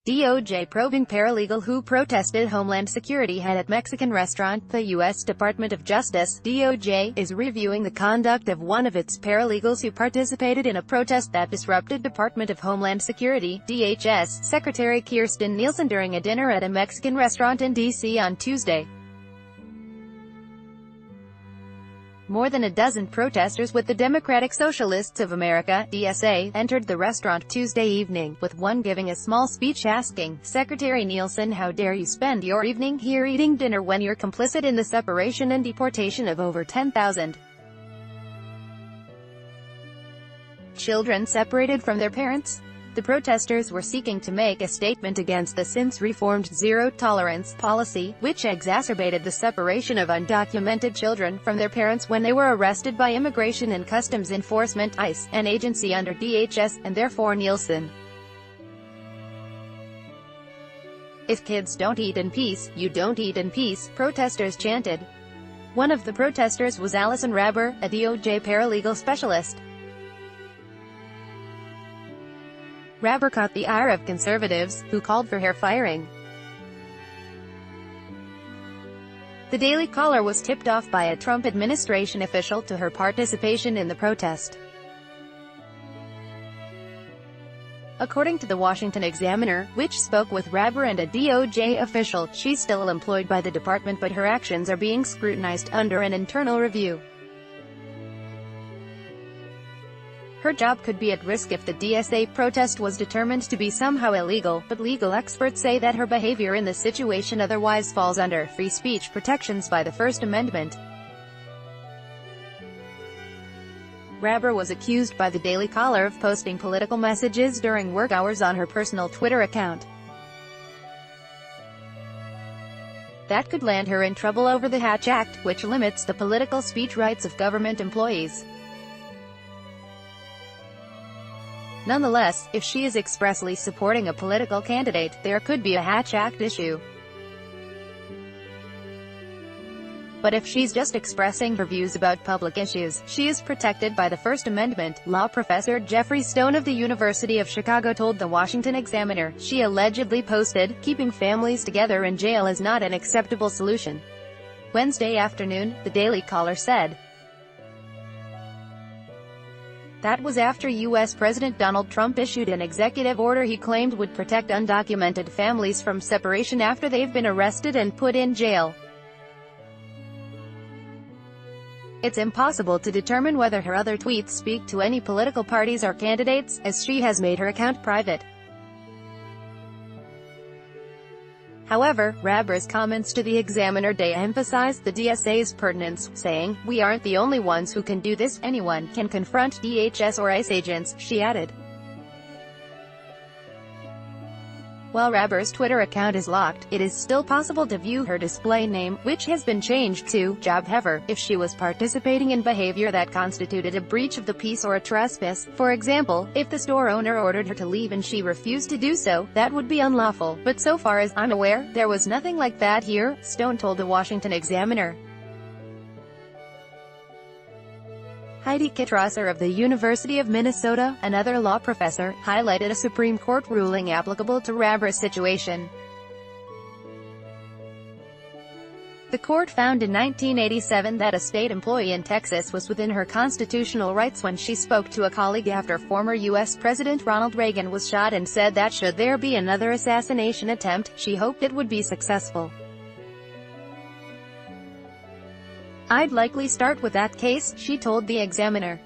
DOJ probing paralegal who protested Homeland Security head at Mexican restaurant. The U.S. Department of Justice, DOJ, is reviewing the conduct of one of its paralegals who participated in a protest that disrupted Department of Homeland Security, DHS, Secretary Kirstjen Nielsen during a dinner at a Mexican restaurant in D.C. on Tuesday. More than a dozen protesters with the Democratic Socialists of America, DSA, entered the restaurant Tuesday evening, with one giving a small speech asking, "Secretary Nielsen, how dare you spend your evening here eating dinner when you're complicit in the separation and deportation of over 10,000 children separated from their parents?" The protesters were seeking to make a statement against the since-reformed zero-tolerance policy, which exacerbated the separation of undocumented children from their parents when they were arrested by Immigration and Customs Enforcement (ICE), an agency under DHS, and therefore Nielsen. "If kids don't eat in peace, you don't eat in peace," protesters chanted. One of the protesters was Allison Raber, a DOJ paralegal specialist. Raber caught the ire of conservatives, who called for her firing. The Daily Caller was tipped off by a Trump administration official to her participation in the protest. According to the Washington Examiner, which spoke with Raber and a DOJ official, she's still employed by the department but her actions are being scrutinized under an internal review. Her job could be at risk if the DSA protest was determined to be somehow illegal, but legal experts say that her behavior in the situation otherwise falls under free speech protections by the First Amendment. Raber was accused by the Daily Caller of posting political messages during work hours on her personal Twitter account. That could land her in trouble over the Hatch Act, which limits the political speech rights of government employees. Nonetheless, if she is expressly supporting a political candidate, there could be a Hatch Act issue. But if she's just expressing her views about public issues, she is protected by the First Amendment, law professor Jeffrey Stone of the University of Chicago told the Washington Examiner. She allegedly posted, "Keeping families together in jail is not an acceptable solution." Wednesday afternoon, the Daily Caller said. That was after U.S. President Donald Trump issued an executive order he claimed would protect undocumented families from separation after they've been arrested and put in jail. It's impossible to determine whether her other tweets speak to any political parties or candidates, as she has made her account private. However, Raber's comments to the Examiner de-emphasized the DSA's pertinence, saying, "We aren't the only ones who can do this, anyone can confront DHS or ICE agents," she added. While Raber's Twitter account is locked, it is still possible to view her display name, which has been changed to Job Hever, if she was participating in behavior that constituted a breach of the peace or a trespass. For example, if the store owner ordered her to leave and she refused to do so, that would be unlawful. But so far as I'm aware, there was nothing like that here, Stone told the Washington Examiner. Heidi Kitrosser of the University of Minnesota, another law professor, highlighted a Supreme Court ruling applicable to Raber's situation. The court found in 1987 that a state employee in Texas was within her constitutional rights when she spoke to a colleague after former U.S. President Ronald Reagan was shot and said that should there be another assassination attempt, she hoped it would be successful. "I'd likely start with that case," she told the Examiner.